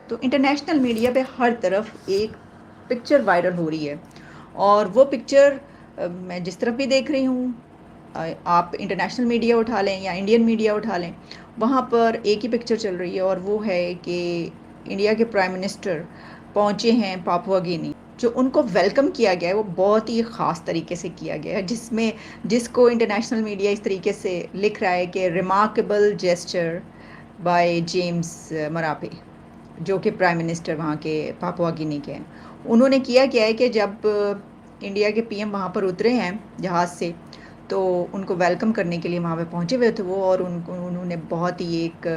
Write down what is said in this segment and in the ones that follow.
तो international media पे हर तरफ एक पिक्चर वायरल हो रही है और वो पिक्चर मैं जिस तरफ भी देख रही हूँ, आप इंटरनेशनल मीडिया उठा लें या इंडियन मीडिया उठा लें, वहाँ पर एक ही पिक्चर चल रही है और वो है कि इंडिया के प्राइम मिनिस्टर पहुँचे हैं पापुआ गिनी। जो उनको वेलकम किया गया है वो बहुत ही ख़ास तरीके से किया गया है, जिसमें जिसको इंटरनेशनल मीडिया इस तरीके से लिख रहा है कि remarkable gesture by James Marape, जो कि प्राइम मिनिस्टर वहाँ के पापुआ गिनी के हैं। उन्होंने किया क्या है कि जब इंडिया के पीएम वहाँ पर उतरे हैं जहाज़ से, तो उनको वेलकम करने के लिए वहाँ पे पहुँचे हुए थे वो, और उनको उन्होंने बहुत ही एक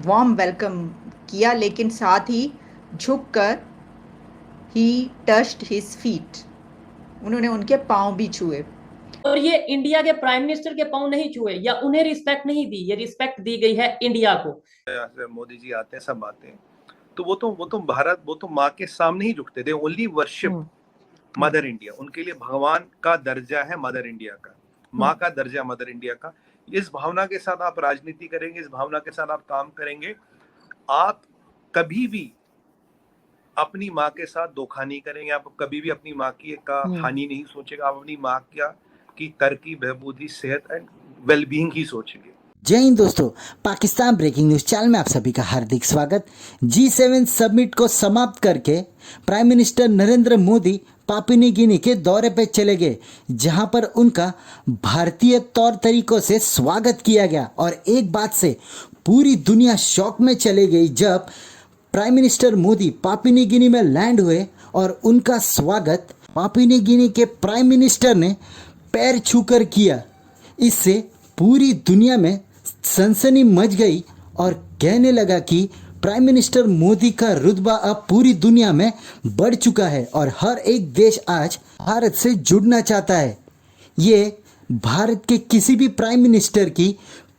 वार्म वेलकम किया, लेकिन साथ ही झुक कर ही टच्ड हिज फीट, उन्होंने उनके पाँव भी छुए। और ये इंडिया के प्राइम मिनिस्टर के पांव नहीं छुए या उन्हें रिस्पेक्ट नहीं दी, ये रिस्पेक्ट दी गई है इंडिया को। मोदी जी आते हैं, सब आते हैं, तो वो तो भारत, वो तो माँ के सामने ही झुकते थे। ओनली वर्शिप मदर इंडिया, उनके लिए भगवान का दर्जा है मदर इंडिया का, माँ का दर्जा मदर इंडिया का। इस भावना के साथ आप राजनीति करेंगे, इस भावना के साथ आप काम करेंगे, आप कभी भी अपनी माँ के साथ धोखा नहीं करेंगे, आप कभी भी अपनी माँ की का हानि नहीं सोचेगा, आप अपनी माँ की तरक्की, बहबूदी, सेहत एंड वेलबींग ही सोचेंगे। जय हिंद दोस्तों, पाकिस्तान ब्रेकिंग न्यूज चैनल में आप सभी का हार्दिक स्वागत। G7 समिट को समाप्त करके prime minister Narendra Modi Papua New Guinea के दौरे पर चले गए, जहां पर उनका भारतीय तौर तरीकों से स्वागत किया गया। और एक बात से पूरी दुनिया शॉक में चले गई जब prime minister Modi Papua New Guinea में लैंड हुए और उनका स्वागत पापुआ न्यू गिनी के प्राइम मिनिस्टर ने पैर छूकर किया। इससे पूरी दुनिया में सनसनी मच गई और कहने लगा कि प्राइम मिनिस्टर मोदी का रुतबा अब पूरी दुनिया में बढ़ चुका है और हर एक देश आज भारत से जुड़ना चाहता है। ये भारत के किसी भी प्राइम मिनिस्टर की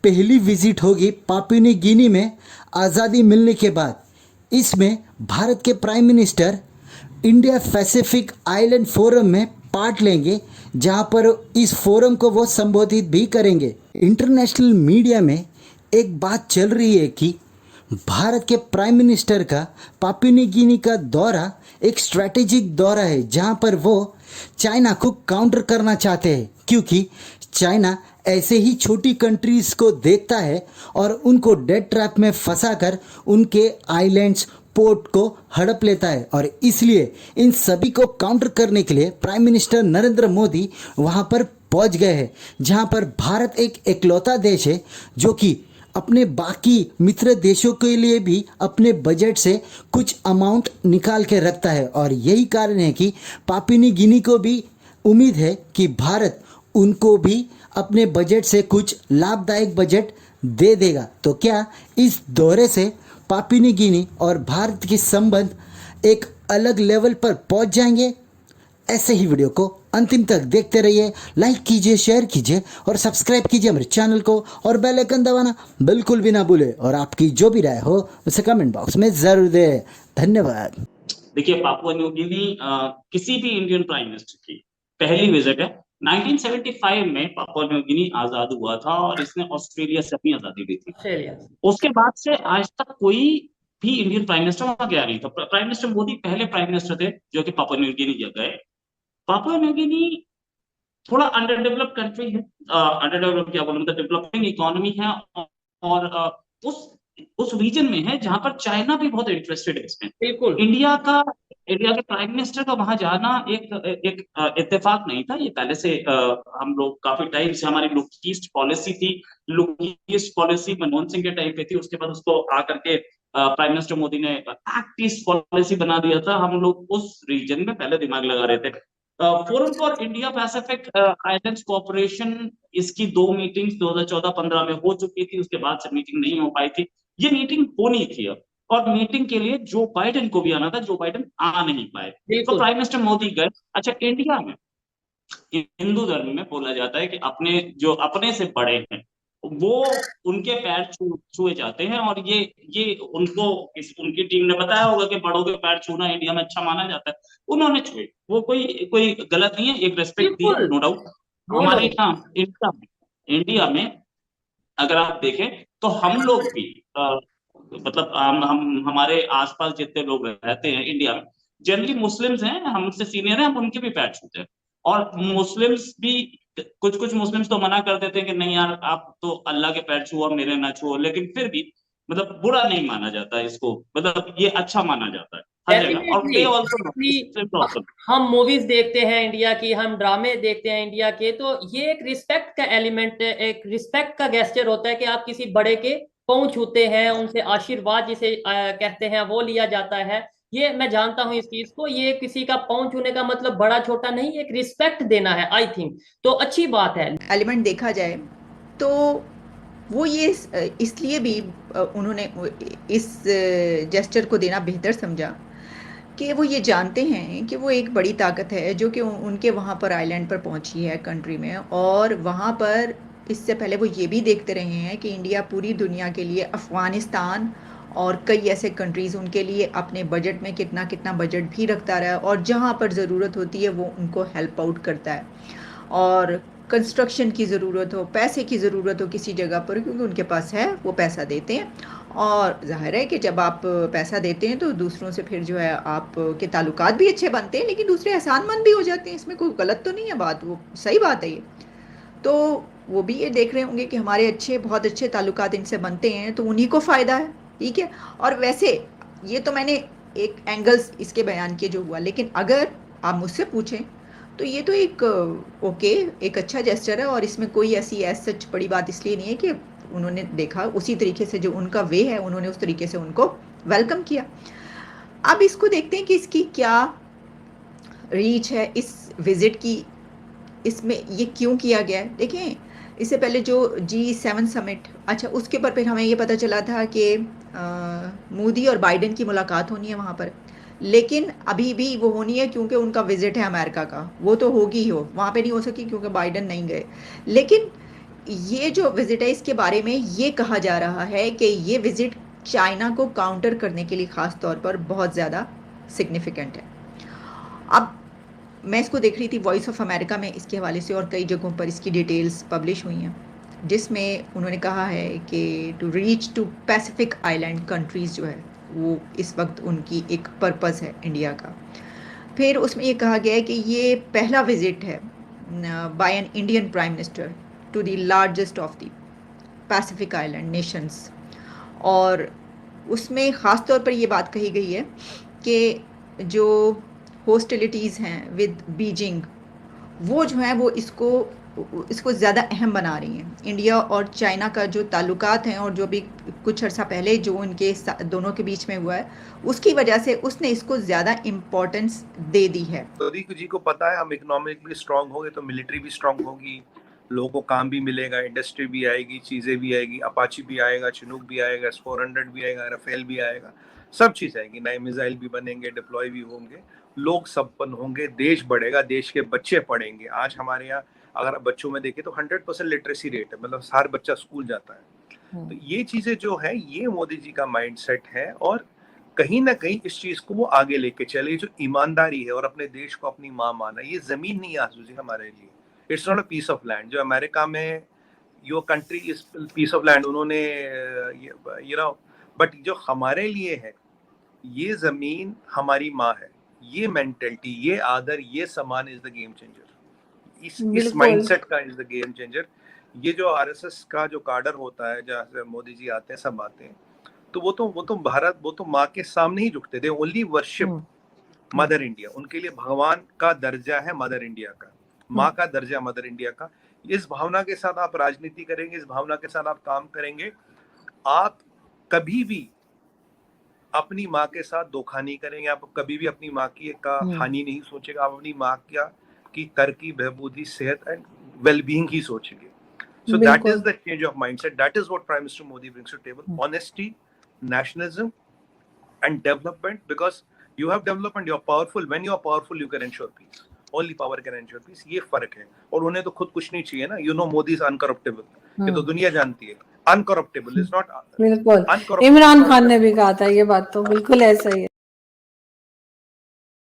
पहली विजिट होगी पापुआ न्यू गिनी में आज़ादी मिलने के बाद। इसमें भारत के prime minister India Pacific island forum में पार्ट लेंगे, जहां पर इस फोरम को वो संबोधित भी करेंगे। इंटरनेशनल मीडिया में एक बात चल रही है कि भारत के प्राइम मिनिस्टर का पापुआ न्यू गिनी का दौरा एक स्ट्रैटेजिक दौरा है, जहां पर वो चाइना को काउंटर करना चाहते हैं, क्योंकि चाइना ऐसे ही छोटी कंट्रीज को देखता है और उनको डेड ट्रैप में फंसाकर उनके आइलैंड्स, पोर्ट को हड़प लेता है। और इसलिए इन सभी को काउंटर करने के लिए प्राइम मिनिस्टर नरेंद्र मोदी वहां पर पहुंच गए हैं, जहां पर भारत एक इकलौता देश है जो कि अपने बाकी मित्र देशों के लिए भी अपने बजट से कुछ अमाउंट निकाल के रखता है। और यही कारण है कि पापुआ न्यू गिनी को भी उम्मीद है कि भारत उनको भी अपने बजट से कुछ लाभदायक बजट दे देगा। तो क्या इस दौरे से पापुआ न्यू गिनी और भारत के संबंध एक अलग लेवल पर पहुंच जाएंगे? ऐसे ही वीडियो को अंतिम तक देखते रहिए, लाइक कीजिए, शेयर कीजिए और सब्सक्राइब कीजिए हमारे चैनल को, और बेल आइकन दबाना बिल्कुल भी ना भूले। और आपकी जो भी राय हो उसे कमेंट बॉक्स में जरूर दें। धन्यवाद। देखिए, पापुआ न्यू गिनी किसी भी इंडियन प्राइम मिनिस्टर की पहली विजिट है। 1975 में पापुआ न्यू गिनी आजाद हुआ था और इसने ऑस्ट्रेलिया से अपनी आजादी ली थी। उसके बाद से आज तक कोई भी इंडियन प्राइम मिनिस्टर वहां गया नहीं था। प्राइम मिनिस्टर मोदी पहले प्राइम मिनिस्टर थे जो कि पापुआ न्यू गिनी गए। पापुआ न्यू गिनी थोड़ा अंडर डेवलप कंट्री है, अंडर डेवलप क्या बोलूं, मतलब डेवलपिंग इकोनॉमी है, और उस रीजन में है जहां पर चाइना भी बहुत इंटरेस्टेड है इसमें। बिल्कुल इंडिया के प्राइम मिनिस्टर का वहां जाना एक एक इत्तेफाक नहीं था, ये पहले से हम लोग काफी टाइम से, हमारी लुक ईस्ट पॉलिसी थी। Look east policy Manmohan Singh के टाइम पे थी, उसके बाद उसको आकर के प्राइम मिनिस्टर मोदी ने एक्ट ईस्ट पॉलिसी बना दिया था। हम लोग उस रीजन में पहले दिमाग लगा रहे थे। Forum for India Pacific islands cooperation, इसकी 2 मीटिंग्स 2014-15 में हो चुकी थी, उसके बाद से मीटिंग नहीं हो पाई थी। ये मीटिंग होनी थी अब, और मीटिंग के लिए जो बाइडेन को भी आना था, जो बाइडेन आ नहीं पाए, तो प्राइम मिनिस्टर मोदी गए। अच्छा, इंडिया में हिंदू धर्म में बोला जाता है कि अपने जो अपने से बड़े हैं वो उनके पैर छुए जाते हैं, और ये उनको उनकी टीम ने बताया होगा कि बड़ों के पैर छूना इंडिया में अच्छा माना जाता है। उन्होंने छुए, वो कोई कोई गलत नहीं है, एक रेस्पेक्ट दी, नो डाउट। हमारे यहाँ इंडिया में अगर आप देखें तो हम लोग भी मतलब हम हमारे आसपास जितने लोग रहते हैं इंडिया में जनरली मुस्लिम्स हैं, हमसे सीनियर हैं, हम उनके भी पैर छूते हैं। और मुस्लिम्स भी कुछ मुस्लिम्स तो मना कर देते हैं कि नहीं यार आप तो अल्लाह के पैर छुओ, मेरे ना छुओ, लेकिन फिर भी मतलब बुरा नहीं माना जाता इसको, मतलब ये अच्छा माना जाता है हर जगह। और they also हम मूवीज देखते हैं इंडिया की, हम ड्रामे देखते हैं इंडिया के, तो ये एक रिस्पेक्ट का एलिमेंट, एक रिस्पेक्ट का गेस्चर होता है कि आप किसी बड़े के पांव छूते हैं, उनसे आशीर्वाद जिसे कहते हैं वो लिया जाता है। ये मैं जानता हूं इस चीज को, ये किसी का पांव छूने का मतलब बड़ा छोटा नहीं, एक रिस्पेक्ट देना है आई थिंक, तो अच्छी बात है। एलिमेंट देखा जाए तो वो ये इसलिए भी उन्होंने इस जेस्चर को देना बेहतर समझा कि वो ये जानते हैं कि वो एक बड़ी ताकत है जो कि उनके वहाँ पर आइलैंड पर पहुँची है कंट्री में, और वहाँ पर इससे पहले वो ये भी देखते रहे हैं कि इंडिया पूरी दुनिया के लिए, अफ़गानिस्तान और कई ऐसे कंट्रीज़ उनके लिए अपने बजट में कितना कितना बजट भी रखता रहा है, और जहाँ पर ज़रूरत होती है वो उनको हेल्प आउट करता है। और कंस्ट्रक्शन की ज़रूरत हो, पैसे की ज़रूरत हो किसी जगह पर, क्योंकि उनके पास है, वो पैसा देते हैं। और ज़ाहिर है कि जब आप पैसा देते हैं तो दूसरों से फिर जो है आपके ताल्लुकात भी अच्छे बनते हैं, लेकिन दूसरे एहसानमंद भी हो जाते हैं। इसमें कोई गलत तो नहीं है बात, वो सही बात है ये। तो वो भी ये देख रहे होंगे कि हमारे बहुत अच्छे ताल्लुकात इनसे बनते हैं, तो उन्हीं को फ़ायदा है, ठीक है। और वैसे ये तो मैंने एक एंगल्स इसके बयान किए जो हुआ, लेकिन अगर आप मुझसे पूछें तो ये तो एक अच्छा जेस्चर है, और इसमें कोई ऐसी सच बड़ी बात इसलिए नहीं है कि उन्होंने देखा उसी तरीके से, जो उनका वे है उन्होंने उस तरीके से उनको वेलकम किया। अब इसको देखते हैं कि इसकी क्या रीच है इस विजिट की, इसमें ये क्यों किया गया है। देखें, इससे पहले जो G7 समिट, अच्छा उसके ऊपर फिर हमें ये पता चला था कि मोदी और बाइडेन की मुलाकात होनी है वहाँ पर, लेकिन अभी भी वो होनी है क्योंकि उनका विजिट है अमेरिका का, वो तो होगी ही हो, वहाँ पे नहीं हो सकी क्योंकि बाइडेन नहीं गए। लेकिन ये जो विजिट है इसके बारे में ये कहा जा रहा है कि ये विजिट चाइना को काउंटर करने के लिए ख़ास तौर पर बहुत ज़्यादा सिग्निफिकेंट है। अब मैं इसको देख रही थी वॉइस ऑफ अमेरिका में इसके हवाले से, और कई जगहों पर इसकी डिटेल्स पब्लिश हुई हैं, जिसमें उन्होंने कहा है कि to reach to Pacific island countries जो है वो इस वक्त उनकी एक पर्पस है इंडिया का। फिर उसमें ये कहा गया है कि ये पहला विजिट है by an Indian prime minister to the largest of the Pacific island nations, और उसमें ख़ास तौर पर ये बात कही गई है कि जो हॉस्टिलिटीज़ हैं विद बीजिंग, वो जो है वो इसको ज़्यादा अहम बना रही हैं। इंडिया और चाइना का जो ताल्लुकात हैं, और जो भी कुछ अर्सा पहले जो उनके दोनों के बीच में हुआ है, उसकी वजह से उसने इसको ज़्यादा इम्पोर्टेंस दे दी है। मोदी जी को पता है हम इकोनॉमिकली स्ट्रांग होंगे तो मिलिट्री भी स्ट्रांग होगी, लोगों को काम भी मिलेगा, इंडस्ट्री भी आएगी, चीज़ें भी आएगी, अपाची भी आएगा, चिनूक भी आएगा, S-400 भी आएगा, राफेल भी आएगा, सब चीज़ आएगी, नए मिसाइल भी बनेंगे, डिप्लॉय भी होंगे, लोग संपन्न होंगे, देश बढ़ेगा, देश के बच्चे पढ़ेंगे। आज हमारे यहाँ अगर बच्चों में देखें तो 100% लिटरेसी रेट है, मतलब हर बच्चा स्कूल जाता है। तो ये चीज़ें जो है ये मोदी जी का माइंडसेट है, और कहीं ना कहीं इस चीज़ को वो आगे लेके चले, जो ईमानदारी है और अपने देश को अपनी माँ माना। ये ज़मीन नहीं आजू जी हमारे लिए, it's not a piece of land. जो अमेरिका में your country is piece of land उन्होंने बट जो हमारे लिए है ये ज़मीन हमारी माँ है। ये मेंटेलिटी, ये आदर, ये सम्मान इज द गेम चेंजर। इस माइंडसेट का इज द गेम चेंजर। ये जो आरएसएस का जो काडर होता है, जहाँ से मोदी जी आते हैं, सब आते हैं, तो वो तो माँ के सामने ही झुकते थे। ओनली वर्शिप मदर इंडिया, उनके लिए भगवान का दर्जा है मदर इंडिया का, माँ का दर्जा मदर इंडिया का। इस भावना के साथ आप राजनीति करेंगे, इस भावना के साथ आप काम करेंगे, आप कभी भी अपनी माँ के साथ धोखा नहीं करेंगे, आप कभी भी अपनी माँ की का हानि नहीं सोचेगा, आप अपनी माँ की तरक्की, बहबूदी, सेहत एंड वेलबीइंग ही सोचेंगे। So that is the change of mindset. That is what Prime Minister Modi brings to the table. Honesty, nationalism and development, because you have development, you are powerful. When you are powerful, you can ensure peace. Only power can ensure peace. ये फर्क है। और उन्हें तो खुद कुछ नहीं चाहिए ना। You know Modi is uncorruptible. ये तो दुनिया जानती है। Uncorruptible is not. बिल्कुल। इमरान खान ने भी कहा था ये बात, तो बिल्कुल ऐसा ही है।